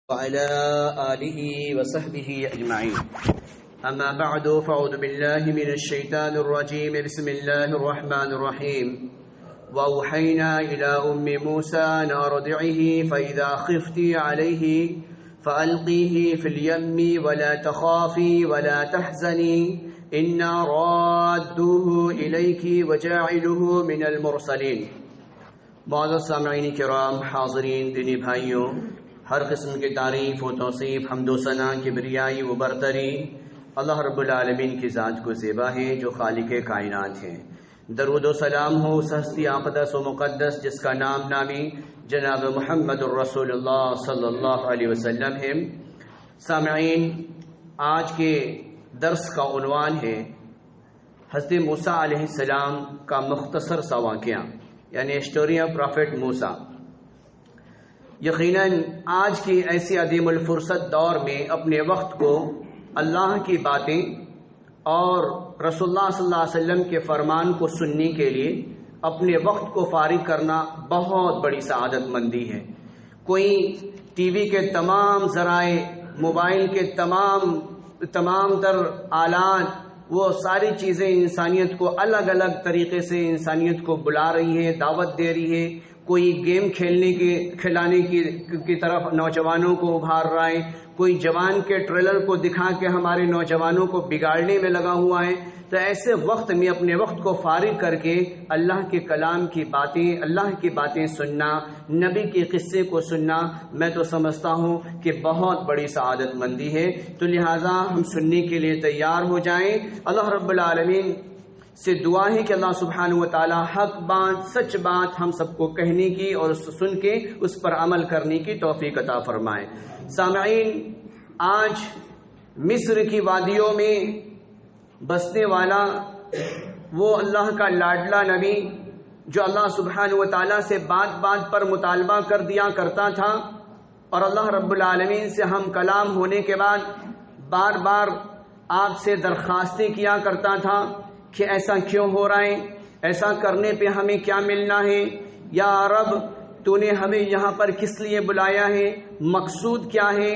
وعلى آله وصحبه أجمعين. أما بعد فأعوذ بالله من الشيطان الرجيم. بسم الله الرحمن الرحيم. وأوحينا إلى أم موسى أن أرضعه فإذا خفت عليه فألقيه في اليم ولا تخافي ولا تحزني إنا رادوه إليك وجاعله من المرسلين. معزز سامعین کرام، حاضرین دینی بھائیوں، ہر قسم کی تعریف و توصیف، حمد و ثنا، کبریائی و برتری اللہ رب العالمین کی ذات کو زیبا ہے جو خالق کائنات ہیں. درود و سلام ہو اس ہستی اقدس و مقدس جس کا نام نامی جناب محمد الرسول اللہ صلی اللہ علیہ وسلم ہے. سامعین، آج کے درس کا عنوان ہے حضرت موسیٰ علیہ السلام کا مختصر سا واقعہ، یعنی اسٹوری آف پرافٹ موسیٰ. یقیناً آج کی ایسی عدیم الفرصت دور میں اپنے وقت کو اللہ کی باتیں اور رسول اللہ صلی اللہ علیہ وسلم کے فرمان کو سننے کے لیے اپنے وقت کو فارغ کرنا بہت بڑی سعادت مندی ہے. کوئی ٹی وی کے تمام ذرائع، موبائل کے تمام تر آلات، وہ ساری چیزیں انسانیت کو الگ الگ طریقے سے انسانیت کو بلا رہی ہے، دعوت دے رہی ہے. کوئی گیم کھلانے کی طرف نوجوانوں کو ابھار رہا ہے، کوئی جوان کے ٹریلر کو دکھا کے ہمارے نوجوانوں کو بگاڑنے میں لگا ہوا ہے. تو ایسے وقت میں اپنے وقت کو فارغ کر کے اللہ کے کلام کی باتیں، اللہ کی باتیں سننا، نبی کے قصے کو سننا، میں تو سمجھتا ہوں کہ بہت بڑی سعادت مندی ہے. تو لہٰذا ہم سننے کے لیے تیار ہو جائیں. اللہ رب العالمین سے دعا ہے کہ اللہ سبحانہ و تعالی حق بات، سچ بات ہم سب کو کہنے کی اور سن کے اس پر عمل کرنے کی توفیق عطا فرمائے. سامعین، آج مصر کی وادیوں میں بسنے والا وہ اللہ کا لاڈلا نبی جو اللہ سبحانہ و تعالی سے بات بات پر مطالبہ کر دیا کرتا تھا، اور اللہ رب العالمین سے ہم کلام ہونے کے بعد بار بار آپ سے درخواستیں کیا کرتا تھا کہ ایسا کیوں ہو رہا ہے، ایسا کرنے پہ ہمیں کیا ملنا ہے، یا رب تو نے ہمیں یہاں پر کس لیے بلایا ہے، مقصود کیا ہے،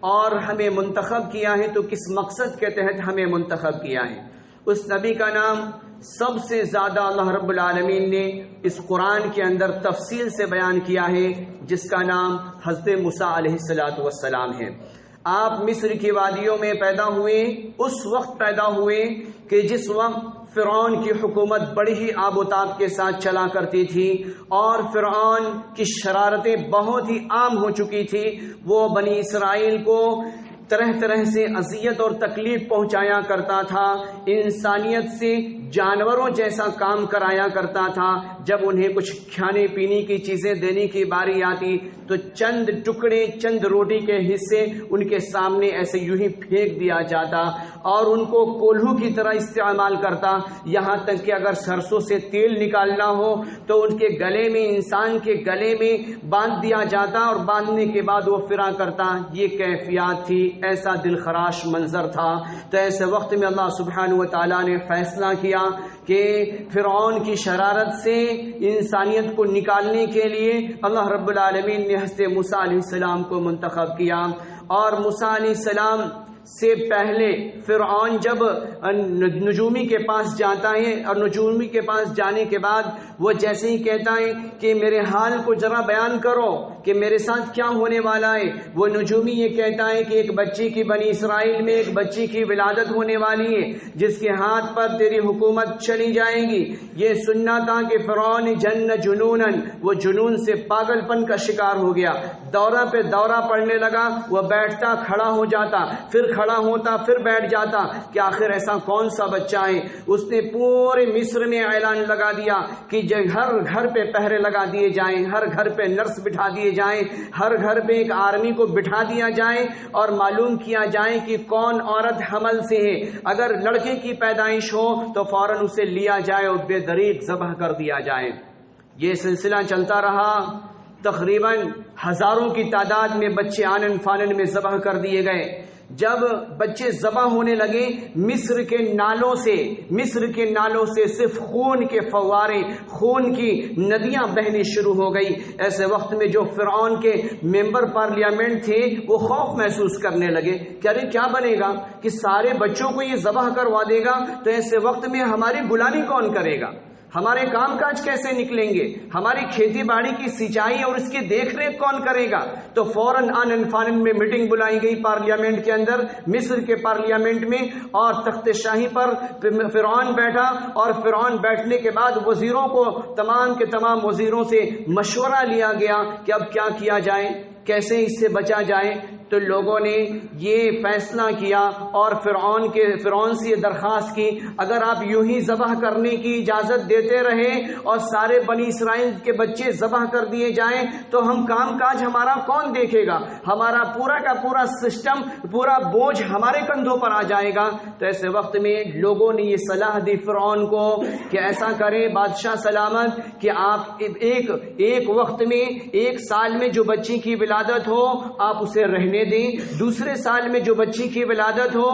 اور ہمیں منتخب کیا ہے تو کس مقصد کے تحت ہمیں منتخب کیا ہے. اس نبی کا نام سب سے زیادہ اللہ رب العالمین نے اس قرآن کے اندر تفصیل سے بیان کیا ہے، جس کا نام حضرت موسیٰ علیہ السلام ہے. آپ مصر کی وادیوں میں پیدا ہوئے، اس وقت پیدا ہوئے کہ جس وقت فرعون کی حکومت بڑی ہی آب و تاب کے ساتھ چلا کرتی تھی، اور فرعون کی شرارتیں بہت ہی عام ہو چکی تھی. وہ بنی اسرائیل کو طرح طرح سے اذیت اور تکلیف پہنچایا کرتا تھا، انسانیت سے جانوروں جیسا کام کرایا کرتا تھا. جب انہیں کچھ کھانے پینے کی چیزیں دینے کی باری آتی تو چند ٹکڑے، چند روٹی کے حصے ان کے سامنے ایسے یوں ہی پھینک دیا جاتا، اور ان کو کولہو کی طرح استعمال کرتا. یہاں تک کہ اگر سرسوں سے تیل نکالنا ہو تو ان کے گلے میں، انسان کے گلے میں باندھ دیا جاتا، اور باندھنے کے بعد وہ فرا کرتا. یہ کیفیات تھی، ایسا دل خراش منظر تھا. تو ایسے وقت میں اللہ سبحانہ و تعالیٰ نے فیصلہ کیا کہ فرعون کی شرارت سے انسانیت کو نکالنے کے لیے اللہ رب العالمین نے حضرت موسیٰ علیہ السلام کو منتخب کیا. اور موسیٰ علیہ السلام سے پہلے فرعون جب نجومی کے پاس جاتا ہے، اور نجومی کے پاس جانے کے بعد وہ جیسے ہی کہتا ہے کہ میرے حال کو ذرا بیان کرو کہ میرے ساتھ کیا ہونے والا ہے، وہ نجومی یہ کہتا ہے کہ ایک بچی کی، بنی اسرائیل میں ایک بچی کی ولادت ہونے والی ہے جس کے ہاتھ پر تیری حکومت چلی جائے گی. یہ سننا تھا کہ فرعون جن جنونن، وہ جنون سے پاگل پن کا شکار ہو گیا. دورہ پہ دورہ پڑنے لگا، وہ بیٹھتا، کھڑا ہو جاتا، پھر کھڑا ہوتا، پھر بیٹھ جاتا کہ آخر ایسا کون سا بچہ ہے. اس نے پورے مصر میں اعلان لگا دیا کہ ہر گھر پہ پہرے لگا دیے جائیں، ہر گھر پہ نرس بٹھا دیے جائیں، ہر گھر پہ ایک آرمی کو بٹھا دیا جائے، اور معلوم کیا جائے کہ کون عورت حمل سے ہے. اگر لڑکے کی پیدائش ہو تو فوراً اسے لیا جائے اور بے دریغ ذبح کر دیا جائے. یہ سلسلہ چلتا رہا. تقریباً ہزاروں کی تعداد میں بچے آنن فانن میں ذبح کر دیے گئے. جب بچے ذبح ہونے لگے مصر کے نالوں سے صرف خون کے فوارے، خون کی ندیاں بہنی شروع ہو گئی۔ ایسے وقت میں جو فرعون کے ممبر پارلیمنٹ تھے وہ خوف محسوس کرنے لگے کہ ارے کیا بنے گا کہ سارے بچوں کو یہ ذبح کروا دے گا، تو ایسے وقت میں ہماری غلامی کون کرے گا، ہمارے کام کاج کیسے نکلیں گے، ہماری کھیتی باڑی کی سینچائی اور اس کی دیکھ ریکھ کون کرے گا؟ تو فوراً آنن فانن میں میٹنگ بلائی گئی پارلیمنٹ کے اندر، مصر کے پارلیمنٹ میں، اور تخت شاہی پر فرعون بیٹھا، اور فرعون بیٹھنے کے بعد وزیروں کو، تمام کے تمام وزیروں سے مشورہ لیا گیا کہ اب کیا کیا جائے، کیسے اس سے بچا جائے۔ تو لوگوں نے یہ فیصلہ کیا اور فرعون سے یہ درخواست کی، اگر آپ یوں ہی ذبح کرنے کی اجازت دیتے رہے اور سارے بنی اسرائیل کے بچے ذبح کر دیے جائیں تو ہم کام کاج ہمارا کون دیکھے گا، ہمارا پورا کا پورا سسٹم، پورا بوجھ ہمارے کندھوں پر آ جائے گا۔ تو ایسے وقت میں لوگوں نے یہ صلاح دی فرعون کو کہ ایسا کریں بادشاہ سلامت کہ آپ ایک وقت میں، ایک سال میں جو بچی کی ولادت ہو آپ اسے رہنے دیں، دوسرے سال میں جو بچی کی ولادت ہو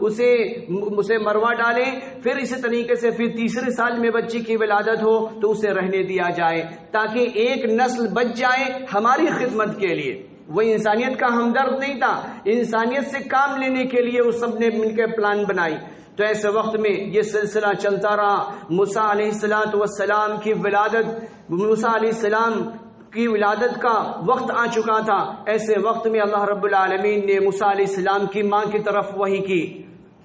اسے مروا ڈالیں، پھر اسی طریقے سے پھر تیسرے سال میں بچی کی ولادت ہو تو اسے رہنے دیا جائے، تاکہ ایک نسل بچ جائے ہماری خدمت کے لیے۔ وہ انسانیت کا ہمدرد نہیں تھا، انسانیت سے کام لینے کے لیے وہ سب نے مل کے پلان بنائی۔ تو ایسے وقت میں یہ سلسلہ چلتا رہا، موسیٰ علیہ السلام کی ولادت کا وقت آ چکا تھا۔ ایسے وقت میں اللہ رب العالمین نے موسیٰ علیہ السلام کی ماں کی طرف وحی کی،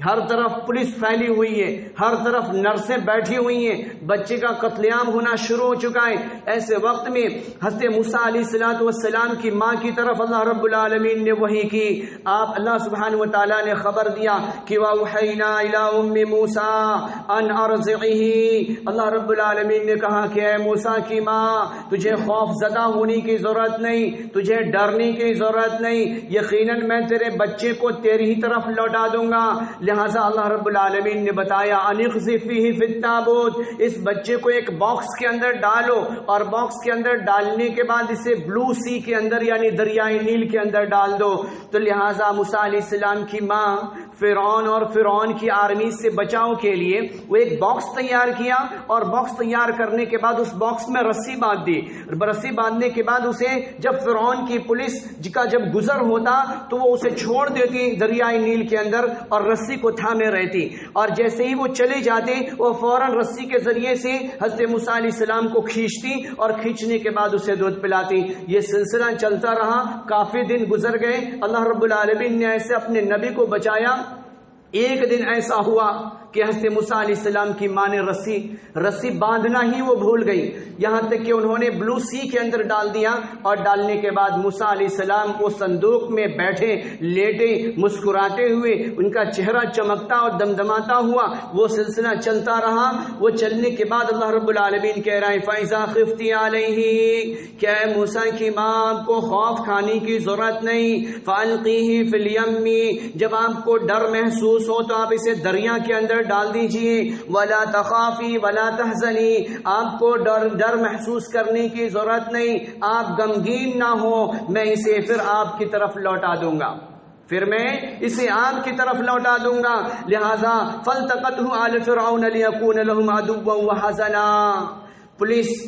ہر طرف پولیس پھیلی ہوئی ہے، ہر طرف نرسیں بیٹھی ہوئی ہیں، بچے کا قتل عام ہونا شروع ہو چکا ہے۔ ایسے وقت میں حضرت موسیٰ علیہ السلام کی ماں کی طرف اللہ رب العالمین نے وحی کی، آپ اللہ سبحانہ وتعالیٰ نے خبر دیا کہ وَأَوْحَيْنَا إِلَىٰ أُمِّ مُوسَىٰ أَنْ أَرْضِعِهِ، اللہ رب العالمین نے کہا کہ اے موسیٰ کی ماں، تجھے خوف زدہ ہونے کی ضرورت نہیں، تجھے ڈرنے کی ضرورت نہیں، یقیناً میں تیرے بچے کو تیری ہی طرف لوٹا دوں گا۔ لہٰذا اللہ رب العالمین نے بتایا انِقْذِفْ فِيهِ فِي التَّابُوتِ، اس بچے کو ایک باکس کے اندر ڈالو، اور باکس کے اندر ڈالنے کے بعد اسے بلو سی کے اندر یعنی دریائے نیل کے اندر ڈال دو۔ تو لہٰذا موسیٰ علیہ السلام کی ماں فرعون اور فرعون کی آرمی سے بچاؤ کے لیے وہ ایک باکس تیار کیا، اور باکس تیار کرنے کے بعد اس باکس میں رسی باندھ دی، رسی باندھنے کے بعد اسے جب فرعون کی پولیس کا جب گزر ہوتا تو وہ اسے چھوڑ دیتی دریائے نیل کے اندر اور رسی کو تھامے رہتی، اور جیسے ہی وہ چلے جاتے وہ فوراً رسی کے ذریعے سے حضرت موسیٰ علیہ السلام کو کھینچتی اور کھینچنے کے بعد اسے دودھ پلاتی۔ یہ سلسلہ چلتا رہا، کافی دن گزر گئے، اللہ رب العالمین نے ایسے اپنے نبی کو بچایا۔ ایک دن ایسا ہوا کہ حضرت موسیٰ علیہ السلام کی ماں نے رسی باندھنا ہی وہ بھول گئی، یہاں تک کہ انہوں نے بلو سی کے اندر ڈال دیا، اور ڈالنے کے بعد موسیٰ علیہ السلام وہ صندوق میں بیٹھے لیٹے مسکراتے ہوئے، ان کا چہرہ چمکتا اور دمدماتا ہوا۔ وہ سلسلہ چلتا رہا، وہ چلنے کے بعد اللہ رب العالمین کہہ رہا ہے فَإِذَا خِفْتِ عَلَيْهِ، کہ اے موسیٰ کی ماں کو خوف کھانے کی ضرورت نہیں، فَأَلْقِيهِ فِي الْيَمِّ، جب آپ کو ڈر محسوس ہو تو آپ اسے دریا کے اندر ڈال دیجئے، وَلَا تَخَافِي وَلَا تَحْزَنِي، آپ کو ڈر محسوس کرنے کی ضرورت نہیں، آپ غمگین نہ ہو، میں اسے پھر آپ کی طرف لوٹا دوں گا، پھر میں اسے آپ کی طرف لوٹا دوں گا۔ لہذا فَالْتَقَتْهُ آلُ فِرْعَوْنَ لِيَكُونَ لَهُمْ عَدُوًّا وَحَزَنًا، پولیس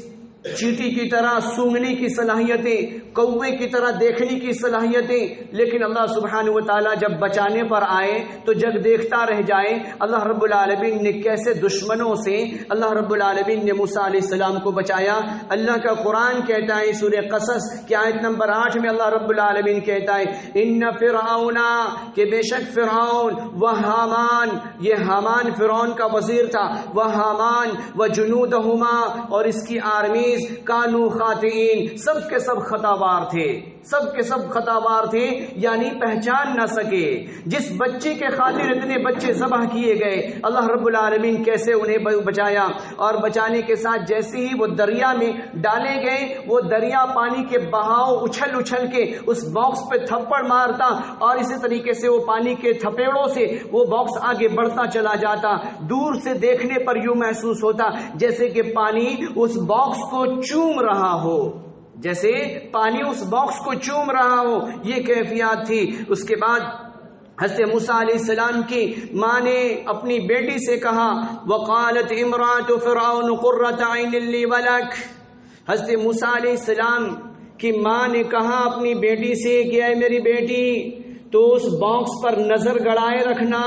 چیٹی کی طرح سونگنے کی صلاحیتیں، کوے کی طرح دیکھنے کی صلاحیتیں، لیکن اللہ سبحانہ وتعالیٰ جب بچانے پر آئے تو جب دیکھتا رہ جائے۔ اللہ رب العالمین نے کیسے دشمنوں سے اللہ رب العالمین نے موسیٰ علیہ السلام کو بچایا۔ اللہ کا قرآن کہتا ہے سورہ قصص کی آیت نمبر 8 میں اللہ رب العالمین کہتا ہے ان فرعون، کہ بے شک فرعون، و حامان، یہ حامان فرعون کا وزیر تھا، و حامان و جنودہما، اور اس کی آرمی کانو خاطئین، سب کے سب خطاوار تھے، سب کے سب خطاوار تھے، یعنی پہچان نہ سکے۔ جس بچے کے خاطر اتنے بچے ذبح کیے گئے، اللہ رب العالمین کیسے انہیں بچایا، اور بچانے کے ساتھ جیسے ہی وہ دریا میں ڈالے گئے، وہ دریا پانی کے بہاؤ اچھل اچھل کے اس باکس پہ تھپڑ مارتا، اور اسی طریقے سے وہ پانی کے تھپیڑوں سے وہ باکس آگے بڑھتا چلا جاتا۔ دور سے دیکھنے پر یوں محسوس ہوتا جیسے کہ پانی اس باکس کو چوم رہا ہو، جیسے پانی اس باکس کو چوم رہا ہو، یہ کیفیات تھی۔ اس کے بعد حضرت موسیٰ علیہ السلام کی ماں نے اپنی بیٹی سے کہا وقالت امرأة فرعون قرۃ عین لی ولک، حضرت موسیٰ علیہ السلام کی ماں نے کہا اپنی بیٹی سے کہ اے میری بیٹی تو اس باکس پر نظر گڑائے رکھنا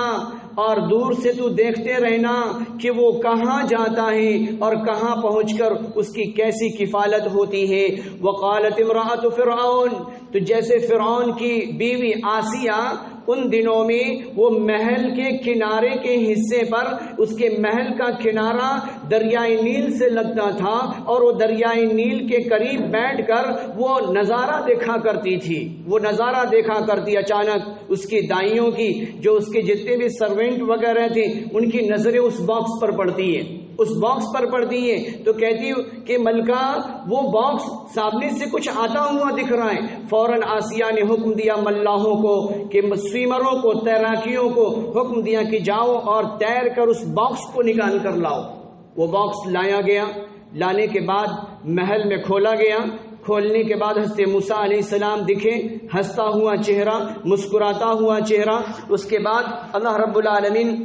اور دور سے تو دیکھتے رہنا کہ وہ کہاں جاتا ہے اور کہاں پہنچ کر اس کی کیسی کفالت ہوتی ہے۔ وقالت امرأۃ فرعون، تو جیسے فرعون کی بیوی آسیہ ان دنوں میں وہ محل کے کنارے کے حصے پر، اس کے محل کا کنارہ دریائے نیل سے لگتا تھا اور وہ دریائے نیل کے قریب بیٹھ کر وہ نظارہ دیکھا کرتی تھی، وہ نظارہ دیکھا کرتی۔ اچانک اس کی دائیوں کی، جو اس کے جتنے بھی سرونٹ وغیرہ تھے، ان کی نظریں اس باکس پر پڑتی ہیں، اس باکس پر پڑتی ہے تو کہتی کہ ملکہ وہ باکس سامنے سے کچھ آتا ہوا دکھ رہا ہے۔ فوراً آسیہ نے حکم دیا ملاحوں کو، کہ سوئمروں کو، تیراکیوں کو حکم دیا کہ جاؤ اور تیر کر اس باکس کو نکال کر لاؤ۔ وہ باکس لایا گیا، لانے کے بعد محل میں کھولا گیا، کھولنے کے بعد حضرت موسیٰ علیہ السلام دکھے، ہنستا ہوا چہرہ، مسکراتا ہوا چہرہ۔ اس کے بعد اللہ رب العالمین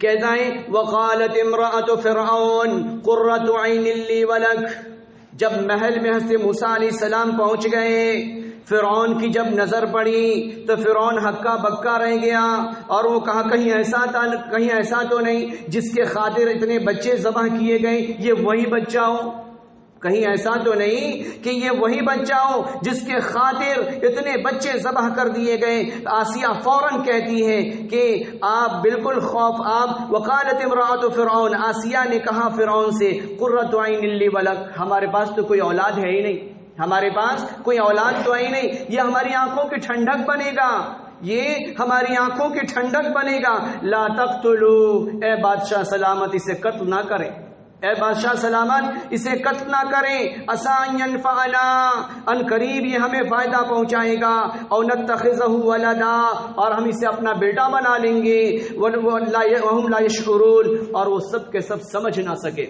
کہتا ہے وقالت امرأۃ فرعون قرۃ عین لی ولک، جب محل میں حضرت موسیٰ علیہ السلام پہنچ گئے، فرعون کی جب نظر پڑی تو فرعون ہکا بکا رہ گیا اور وہ کہا کہیں ایسا تو نہیں جس کے خاطر اتنے بچے ذبح کیے گئے یہ وہی بچہ ہو، کہیں ایسا تو نہیں کہ یہ وہی بچہ ہو جس کے خاطر اتنے بچے ذبح کر دیے گئے۔ آسیہ فوراً کہتی ہے کہ آپ بالکل خوف آپ وقالت امرأۃ فرعون، آسیہ نے کہا فرعون سے قرۃ عین لی ولک، ہمارے پاس تو کوئی اولاد ہے ہی نہیں، ہمارے پاس کوئی اولاد تو ہے ہی نہیں، یہ ہماری آنکھوں کی ٹھنڈک بنے گا، یہ ہماری آنکھوں کی ٹھنڈک بنے گا۔ لا تقتلوا، اے بادشاہ سلامت اسے قتل نہ کریں، اے بادشاہ سلامت اسے قتل نہ کریں، عسیٰ ان ینفعنا، ان قریب یہ ہمیں فائدہ پہنچائے گا، او نتخذہ ولدا، اور ہم اسے اپنا بیٹا بنا لیں گے، وہم لا یشعرون، اور وہ سب کے سب سمجھ نہ سکے،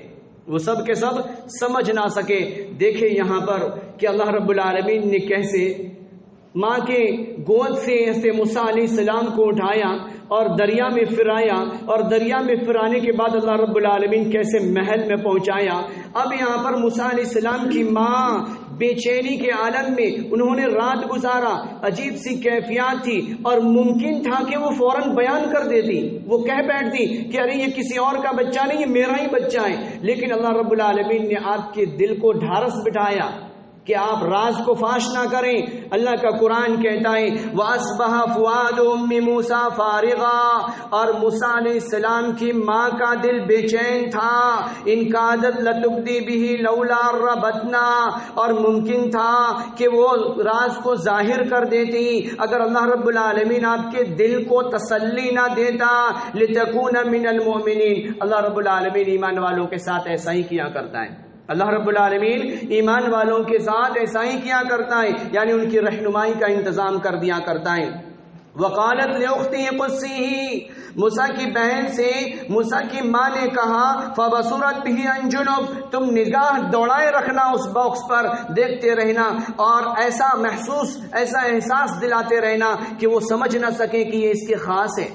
وہ سب کے سب سمجھ نہ سکے۔ دیکھیں یہاں پر کہ اللہ رب العالمین نے کیسے ماں کے گود سے حضرت موسیٰ علیہ السلام کو اٹھایا اور دریا میں پھرایا، اور دریا میں پھرانے کے بعد اللہ رب العالمین کیسے محل میں پہنچایا۔ اب یہاں پر موسیٰ علیہ السلام کی ماں بے چینی کے عالم میں انہوں نے رات گزارا، عجیب سی کیفیات تھی، اور ممکن تھا کہ وہ فوراً بیان کر دیتی، وہ کہہ بیٹھتی کہ ارے یہ کسی اور کا بچہ نہیں، یہ میرا ہی بچہ ہے، لیکن اللہ رب العالمین نے آپ کے دل کو ڈھارس بٹھایا کہ آپ راز کو فاش نہ کریں۔ اللہ کا قرآن کہتا ہے وَأَصْبَحَ فُؤَادُ أُمِّ مُوسَىٰ فَارِغًا، اور موسیٰ علیہ السلام کی ماں کا دل بے چین تھا، إِن كَادَتْ لَتُبْدِي بِهِ لَوْلَا رَبَطْنَا، اور ممکن تھا کہ وہ راز کو ظاہر کر دیتی اگر اللہ رب العالمین آپ کے دل کو تسلی نہ دیتا، لِتَكُونَ مِنَ الْمُؤْمِنِينَ۔ اللہ رب العالمین ایمان والوں کے ساتھ ایسا ہی کیا کرتا ہے، اللہ رب العالمین ایمان والوں کے ساتھ ایسا ہی کیا کرتا ہے، یعنی ان کی رہنمائی کا انتظام کر دیا کرتا ہے۔ وقالت لأختہ قصیہ، موسیٰ کی بہن سے موسیٰ کی ماں نے کہا فبصرت به عن جنب، تم نگاہ دوڑائے رکھنا اس باکس پر، دیکھتے رہنا اور ایسا احساس دلاتے رہنا کہ وہ سمجھ نہ سکے کہ یہ اس کے خاص ہے،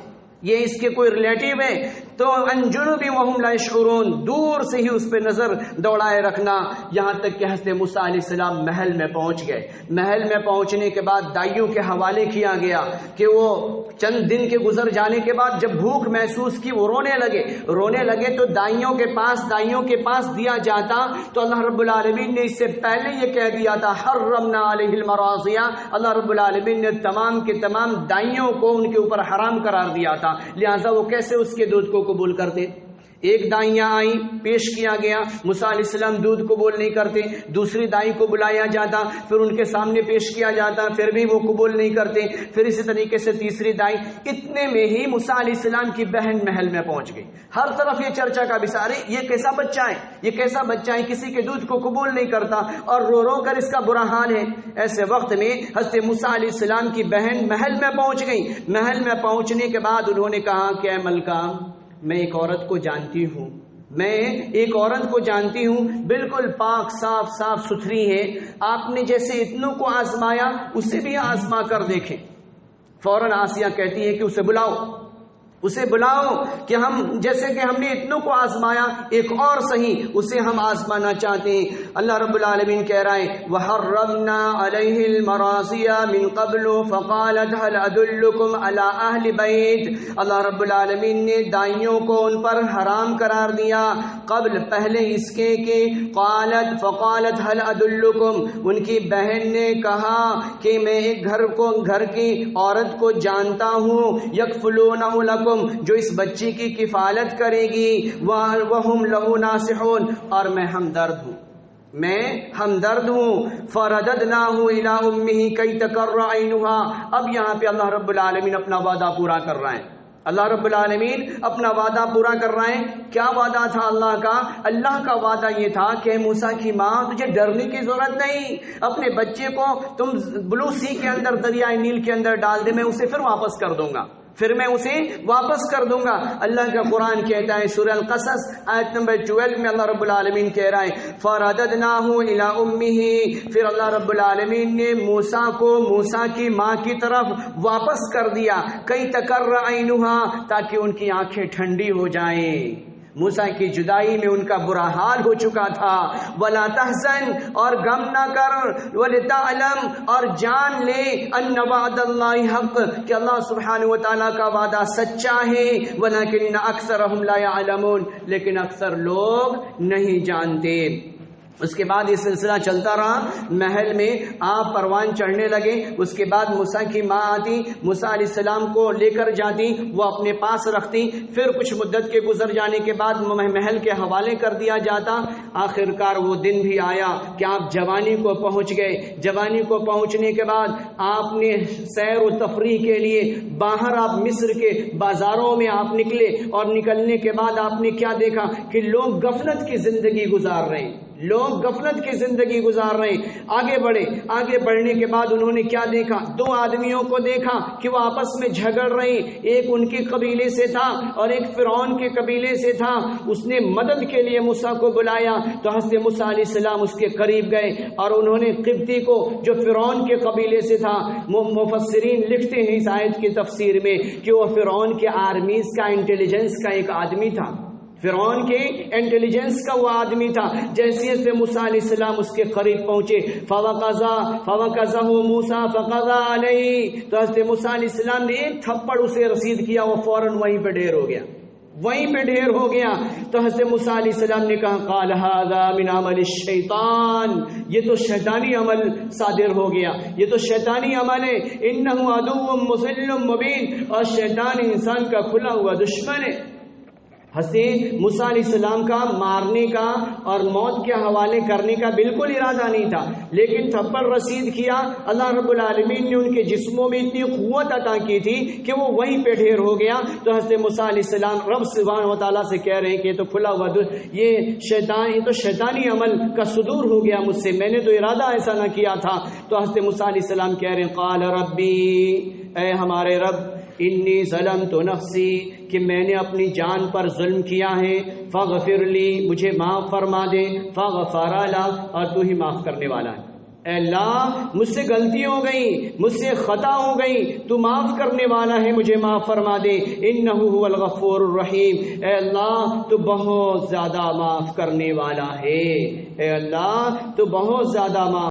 یہ اس کے کوئی ریلیٹیو ہے، تو انجنب وہم لا یشعرون، دور سے ہی اس پہ نظر دوڑائے رکھنا، یہاں تک کہ حضرت موسیٰ علیہ السلام محل میں پہنچ گئے۔ محل میں پہنچنے کے بعد دائیوں کے حوالے کیا گیا کہ وہ چند دن کے گزر جانے کے بعد جب بھوک محسوس کی وہ رونے لگے تو دائیوں کے پاس دیا جاتا، تو اللہ رب العالمین نے اس سے پہلے یہ کہہ دیا تھا حرمنا علیہ المراضع، اللہ رب العالمین نے تمام کے تمام دائیوں کو ان کے اوپر حرام قرار دیا تھا، لہٰذا وہ کیسے اس کے دودھ کو قبول کرتے۔ ایک دائیاں آئیں، پیش کیا گیا، موسیٰ علیہ السلام دودھ قبول نہیں کرتے، دوسری دائی کو بلایا جاتا، پھر ان کے سامنے پیش کیا جاتا، پھر بھی وہ قبول نہیں کرتے، پھر اسی طریقے سے تیسری دائی، اتنے میں ہی موسیٰ علیہ السلام کی بہن محل میں پہنچ گئی۔ ہر طرف یہ چرچا کا بسارے یہ کیسا بچہ ہے کسی کے دودھ کو قبول نہیں کرتا، اور رو رو کر اس کا برا حال ہے۔ ایسے وقت میں حضرت موسیٰ علیہ السلام کی بہن محل میں پہنچ گئی۔ محل میں پہنچنے کے بعد انہوں نے کہا کہ اے ملکہ، میں ایک عورت کو جانتی ہوں، میں ایک عورت کو جانتی ہوں بالکل پاک صاف صاف ستھری ہے، آپ نے جیسے اتنوں کو آزمایا اسے بھی آزما کر دیکھیں۔ فوراً آسیہ کہتی ہے کہ اسے بلاؤ کہ ہم جیسے کہ ہم نے اتنوں کو آزمایا ایک اور صحیح اسے ہم آزمانا چاہتے ہیں۔ اللہ رب العالمین کہہ رہا ہے وَحَرَّمْنَا عَلَيْهِ الْمَرَاضِيَ مِن قَبْلُ فَقَالَتْ هَلْ أَدُلُّكُمْ عَلَىٰ أَهْلِ بَيْتٍ، اللہ رب العالمین نے دائیوں کو ان پر حرام قرار دیا قبل پہلے اس کے کہ فقالت هَلْ أَدُلُّكُمْ، ان کی بہن نے کہا کہ میں ایک گھر کی عورت کو جانتا ہوں یکفلونہ لکم، جو اس بچے کی کفالت کرے گی، وَهُمْ لَهُ نَاصِحُونَ، اور میں ہمدرد ہوں۔ فَرَدَدْنَاهُ إِلَىٰ أُمِّهِ كَيْ تَقَرَّ عَيْنُهَا، اب یہاں پہ اللہ رب العالمین اپنا وعدہ پورا کر رہا ہے۔ اللہ رب العالمین اپنا وعدہ پورا کر رہے ہیں۔ کیا وعدہ تھا اللہ کا؟ اللہ کا وعدہ یہ تھا کہ موسیٰ کی ماں تجھے ڈرنے کی ضرورت نہیں، اپنے بچے کو تم بلو سی کے اندر، دریائے نیل کے اندر ڈال دے، میں اسے پھر واپس کر دوں گا، اللہ کا قرآن کہتا ہے سورہ القصص آیت نمبر 12 میں اللہ رب العالمین کہہ رہا ہے فَرَدَدْنَاهُ إِلَىٰ أُمِّهِ، پھر اللہ رب العالمین نے موسیٰ کو موسیٰ کی ماں کی طرف واپس کر دیا، کئی تقر عینها، تاکہ ان کی آنکھیں ٹھنڈی ہو جائیں۔ موسیٰ کی جدائی میں ان کا برا حال ہو چکا تھا۔ وَلَا تَحْزَنْ، اور غم نہ کر، وَلِتَعْلَمْ، اور جان لے، أَنَّ وَعْدَ اللَّهِ حَقٌّ، کہ اللہ سبحانہ وتعالیٰ کا وعدہ سچا ہے، وَلَكِنَّ أَكْثَرَهُمْ لَا يَعْلَمُونَ، لیکن اکثر لوگ نہیں جانتے۔ اس کے بعد یہ سلسلہ چلتا رہا، محل میں آپ پروان چڑھنے لگے۔ اس کے بعد موسیٰ کی ماں آتی، موسیٰ علیہ السلام کو لے کر جاتی، وہ اپنے پاس رکھتی، پھر کچھ مدت کے گزر جانے کے بعد محل کے حوالے کر دیا جاتا۔ آخرکار وہ دن بھی آیا کہ آپ جوانی کو پہنچ گئے۔ جوانی کو پہنچنے کے بعد آپ نے سیر و تفریح کے لیے باہر آپ مصر کے بازاروں میں آپ نکلے، اور نکلنے کے بعد آپ نے کیا دیکھا کہ لوگ غفلت کی زندگی گزار رہے ہیں، آگے بڑھے۔ آگے بڑھنے کے بعد انہوں نے کیا دیکھا؟ دو آدمیوں کو دیکھا کہ وہ آپس میں جھگڑ رہے ہیں، ایک ان کے قبیلے سے تھا اور ایک فرعون کے قبیلے سے تھا۔ اس نے مدد کے لیے موسیٰ کو بلایا تو حضرت موسیٰ علیہ السلام اس کے قریب گئے، اور انہوں نے قبطی کو جو فرعون کے قبیلے سے تھا، مفسرین لکھتے ہیں اس آیت کی تفسیر میں کہ وہ فرعون کے آرمیز کا انٹیلیجنس کا ایک آدمی تھا، فرعون کے انٹیلیجنس کا وہ آدمی تھا۔ جیسے موسیٰ علیہ السلام اس کے قریب پہنچے، فَوَقَذَهُ مُوسَىٰ فَقَضَىٰ عَلَيْهِ، تو حضرت موسیٰ علیہ السلام نے ایک تھپڑ اسے رسید کیا، وہ فوراً وہیں پہ ڈھیر ہو گیا۔ تو حضرت موسیٰ علیہ السلام نے کہا قَالَ هَذَا مِنْ عَمَلِ الشَّيْطَانِ، یہ تو شیطانی عمل صادر ہو گیا، یہ تو شیطانی عمل ہے۔ إِنَّهُ عَدُوٌّ مُضِلٌّ مُبِينٌ، اور شیطان انسان کا کھلا ہوا دشمن ہے۔ حضرت موسیٰ علیہ السلام کا مارنے کا اور موت کے حوالے کرنے کا بالکل ارادہ نہیں تھا، لیکن تھپڑ رسید کیا۔ اللہ رب العالمین نے ان کے جسموں میں اتنی قوت عطا کی تھی کہ وہ وہیں پہ ڈھیر ہو گیا۔ تو حضرت موسیٰ علیہ السلام رب سبحانہ و تعالیٰ سے کہہ رہے ہیں کہ یہ تو کھلا ہوا یہ تو شیطانی عمل کا صدور ہو گیا مجھ سے، میں نے تو ارادہ ایسا نہ کیا تھا۔ تو حضرت موسیٰ علیہ السلام کہہ رہے ہیں قال ربی، اے ہمارے رب، انی ظلمت نفسی، کہ میں نے اپنی جان پر ظلم کیا ہے، فاغفر لی، مجھے معاف فرما دے، فاغفر لی، اور تو ہی معاف کرنے والا ہے۔ اے اللہ، مجھ سے غلطی ہو گئی، مجھ سے خطا ہو گئی، تو معاف کرنے والا ہے، مجھے معاف فرما دے۔ انہ هو الغفور الرحیم، اے اللہ تو بہت زیادہ معاف کرنے والا ہے، اے اللہ تو بہت زیادہ معاف